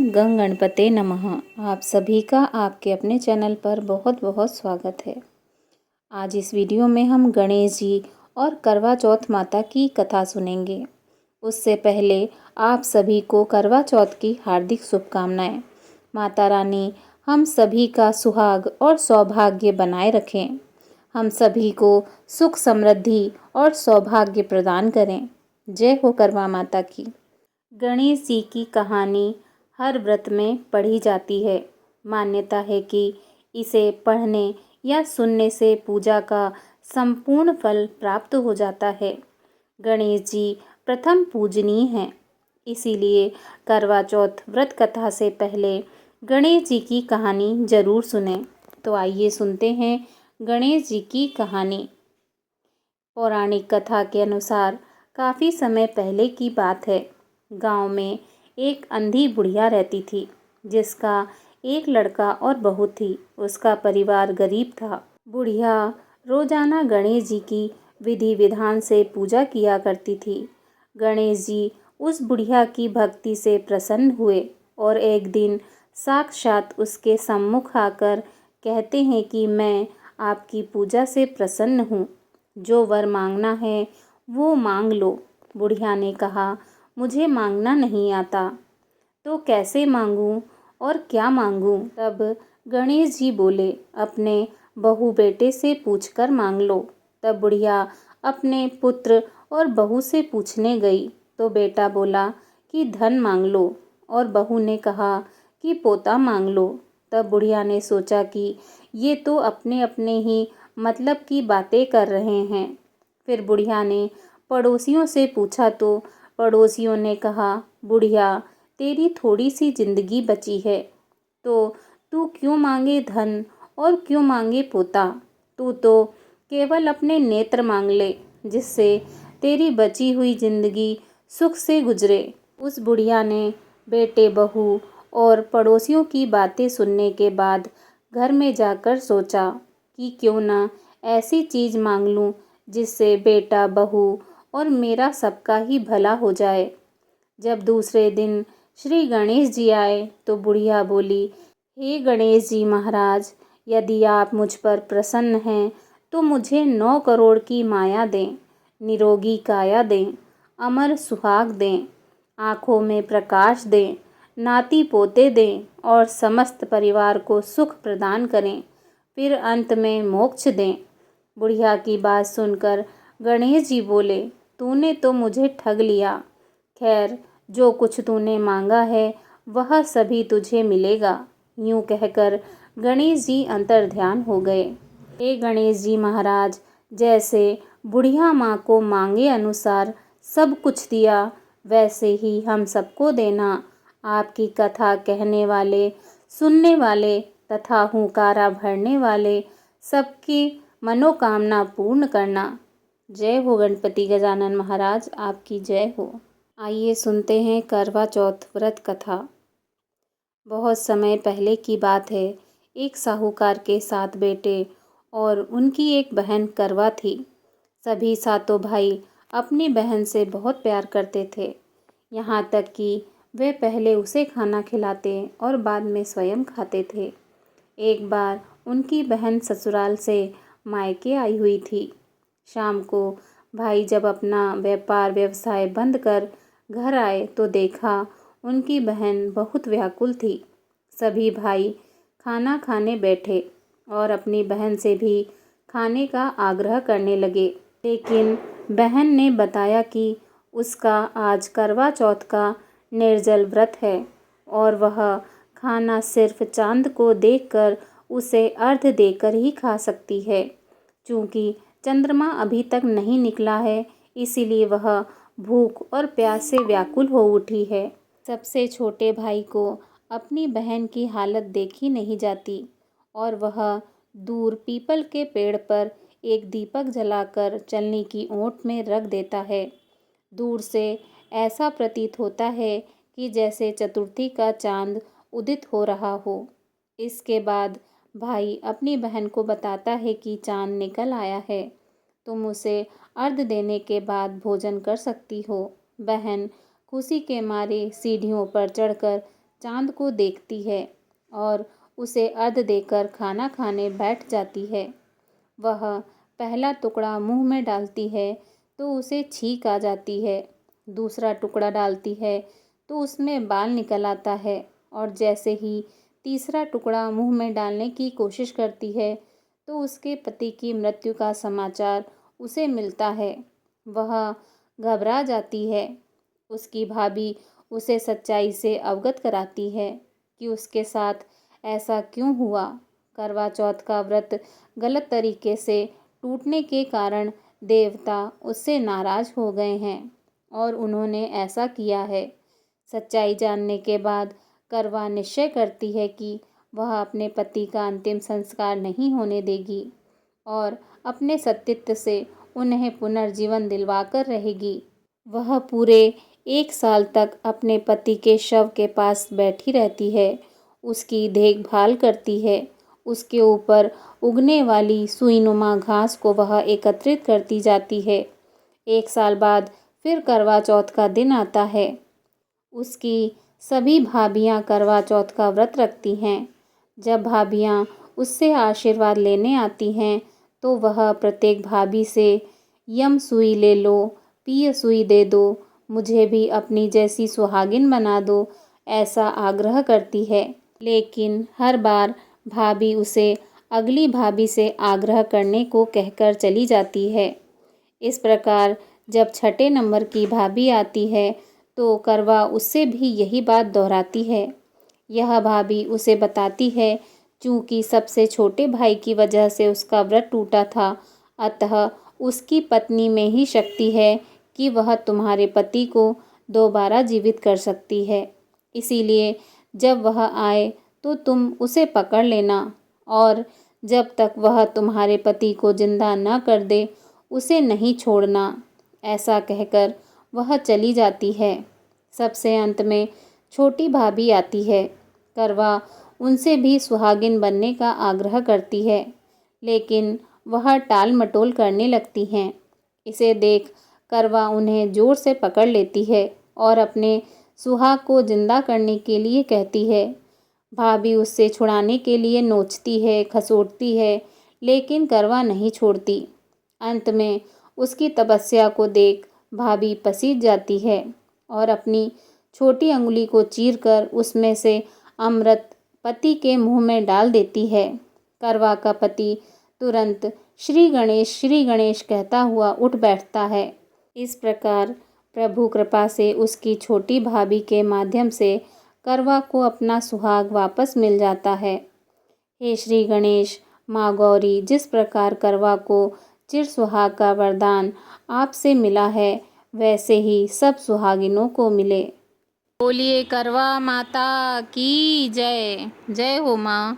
गं गणपते नमः। आप सभी का आपके अपने चैनल पर बहुत बहुत स्वागत है। आज इस वीडियो में हम गणेश जी और करवा चौथ माता की कथा सुनेंगे। उससे पहले आप सभी को करवा चौथ की हार्दिक शुभकामनाएं। माता रानी हम सभी का सुहाग और सौभाग्य बनाए रखें। हम सभी को सुख समृद्धि और सौभाग्य प्रदान करें। जय हो करवा माता की। गणेश जी की कहानी हर व्रत में पढ़ी जाती है। मान्यता है कि इसे पढ़ने या सुनने से पूजा का संपूर्ण फल प्राप्त हो जाता है। गणेश जी प्रथम पूजनीय हैं, इसीलिए करवा चौथ व्रत कथा से पहले गणेश जी की कहानी जरूर सुनें। तो आइए सुनते हैं गणेश जी की कहानी। पौराणिक कथा के अनुसार काफ़ी समय पहले की बात है। गांव में एक अंधी बुढ़िया रहती थी, जिसका एक लड़का और बहू थी। उसका परिवार गरीब था। बुढ़िया रोजाना गणेश जी की विधि विधान से पूजा किया करती थी। गणेश जी उस बुढ़िया की भक्ति से प्रसन्न हुए और एक दिन साक्षात उसके सम्मुख आकर कहते हैं कि मैं आपकी पूजा से प्रसन्न हूँ। जो वर मांगना है वो मांग लो। बुढ़िया ने कहा, मुझे मांगना नहीं आता, तो कैसे मांगूं और क्या मांगूं? तब गणेश जी बोले, अपने बहू बेटे से पूछकर मांग लो। तब बुढ़िया अपने पुत्र और बहू से पूछने गई तो बेटा बोला कि धन मांग लो और बहू ने कहा कि पोता मांग लो। तब बुढ़िया ने सोचा कि ये तो अपने अपने ही मतलब की बातें कर रहे हैं। फिर बुढ़िया ने पड़ोसियों से पूछा तो पड़ोसियों ने कहा, बुढ़िया तेरी थोड़ी सी जिंदगी बची है, तो तू क्यों मांगे धन और क्यों मांगे पोता? तू तो केवल अपने नेत्र मांग ले, जिससे तेरी बची हुई जिंदगी सुख से गुजरे। उस बुढ़िया ने बेटे बहू और पड़ोसियों की बातें सुनने के बाद घर में जाकर सोचा कि क्यों ना ऐसी चीज़ मांग लूँ जिससे बेटा बहू और मेरा सबका ही भला हो जाए। जब दूसरे दिन श्री गणेश जी आए तो बुढ़िया बोली, हे गणेश जी महाराज, यदि आप मुझ पर प्रसन्न हैं तो मुझे 9 करोड़ की माया दें, निरोगी काया दें, अमर सुहाग दें, आँखों में प्रकाश दें, नाती पोते दें और समस्त परिवार को सुख प्रदान करें, फिर अंत में मोक्ष दें। बुढ़िया की बात सुनकर गणेश जी बोले, तूने तो मुझे ठग लिया। खैर, जो कुछ तूने मांगा है वह सभी तुझे मिलेगा। यूं कहकर गणेश जी अंतर्ध्यान हो गए। हे गणेश जी महाराज, जैसे बुढ़िया माँ को मांगे अनुसार सब कुछ दिया, वैसे ही हम सबको देना। आपकी कथा कहने वाले, सुनने वाले तथा हुंकारा भरने वाले सबकी मनोकामना पूर्ण करना। जय हो गणपति गजानन महाराज, आपकी जय हो। आइए सुनते हैं करवा चौथ व्रत कथा। बहुत समय पहले की बात है। एक साहूकार के 7 बेटे और उनकी एक बहन करवा थी। सभी सातों भाई अपनी बहन से बहुत प्यार करते थे, यहाँ तक कि वे पहले उसे खाना खिलाते और बाद में स्वयं खाते थे। एक बार उनकी बहन ससुराल से मायके आई हुई थी। शाम को भाई जब अपना व्यापार व्यवसाय बंद कर घर आए तो देखा उनकी बहन बहुत व्याकुल थी। सभी भाई खाना खाने बैठे और अपनी बहन से भी खाने का आग्रह करने लगे, लेकिन बहन ने बताया कि उसका आज करवा चौथ का निर्जल व्रत है और वह खाना सिर्फ चांद को देखकर उसे अर्घ्य देकर ही खा सकती है। चूँकि चंद्रमा अभी तक नहीं निकला है, इसीलिए वह भूख और प्यास से व्याकुल हो उठी है। सबसे छोटे भाई को अपनी बहन की हालत देखी नहीं जाती और वह दूर पीपल के पेड़ पर एक दीपक जलाकर चलनी की ओट में रख देता है। दूर से ऐसा प्रतीत होता है कि जैसे चतुर्थी का चांद उदित हो रहा हो। इसके बाद भाई अपनी बहन को बताता है कि चांद निकल आया है, तुम उसे अर्घ्य देने के बाद भोजन कर सकती हो। बहन खुशी के मारे सीढ़ियों पर चढ़कर चाँद को देखती है और उसे अर्घ्य देकर खाना खाने बैठ जाती है। वह पहला टुकड़ा मुंह में डालती है तो उसे छींक आ जाती है। दूसरा टुकड़ा डालती है तो उसमें बाल निकल आता है और जैसे ही तीसरा टुकड़ा मुंह में डालने की कोशिश करती है तो उसके पति की मृत्यु का समाचार उसे मिलता है। वह घबरा जाती है। उसकी भाभी उसे सच्चाई से अवगत कराती है कि उसके साथ ऐसा क्यों हुआ। करवा चौथ का व्रत गलत तरीके से टूटने के कारण देवता उससे नाराज हो गए हैं और उन्होंने ऐसा किया है। सच्चाई जानने के बाद करवा निश्चय करती है कि वह अपने पति का अंतिम संस्कार नहीं होने देगी और अपने सतीत्व से उन्हें पुनर्जीवन दिलवाकर रहेगी। वह पूरे 1 साल तक अपने पति के शव के पास बैठी रहती है, उसकी देखभाल करती है। उसके ऊपर उगने वाली सुईनुमा घास को वह एकत्रित करती जाती है। 1 साल बाद फिर करवा चौथ का दिन आता है। उसकी सभी भाभियाँ करवा चौथ का व्रत रखती हैं। जब भाभियाँ उससे आशीर्वाद लेने आती हैं तो वह प्रत्येक भाभी से यम सुई ले लो, पिय सुई दे दो, मुझे भी अपनी जैसी सुहागिन बना दो, ऐसा आग्रह करती है। लेकिन हर बार भाभी उसे अगली भाभी से आग्रह करने को कहकर चली जाती है। इस प्रकार जब छठे नंबर की भाभी आती है तो करवा उससे भी यही बात दोहराती है। यह भाभी उसे बताती है चूँकि सबसे छोटे भाई की वजह से उसका व्रत टूटा था, अतः उसकी पत्नी में ही शक्ति है कि वह तुम्हारे पति को दोबारा जीवित कर सकती है। इसीलिए जब वह आए तो तुम उसे पकड़ लेना और जब तक वह तुम्हारे पति को जिंदा न कर दे उसे नहीं छोड़ना। ऐसा कहकर वह चली जाती है। सबसे अंत में छोटी भाभी आती है। करवा उनसे भी सुहागिन बनने का आग्रह करती है, लेकिन वह टाल मटोल करने लगती हैं। इसे देख करवा उन्हें जोर से पकड़ लेती है और अपने सुहाग को जिंदा करने के लिए कहती है। भाभी उससे छुड़ाने के लिए नोचती है, खसोटती है, लेकिन करवा नहीं छोड़ती। अंत में उसकी तपस्या को देख भाभी पसीज जाती है और अपनी छोटी अंगुली को चीरकर उसमें से अमृत पति के मुंह में डाल देती है। करवा का पति तुरंत श्री गणेश कहता हुआ उठ बैठता है। इस प्रकार प्रभु कृपा से उसकी छोटी भाभी के माध्यम से करवा को अपना सुहाग वापस मिल जाता है। हे श्री गणेश, माँ गौरी, जिस प्रकार करवा को चिर सुहाग का वरदान आपसे मिला है वैसे ही सब सुहागिनों को मिले। बोलिए करवा माता की जय। जय हो माँ।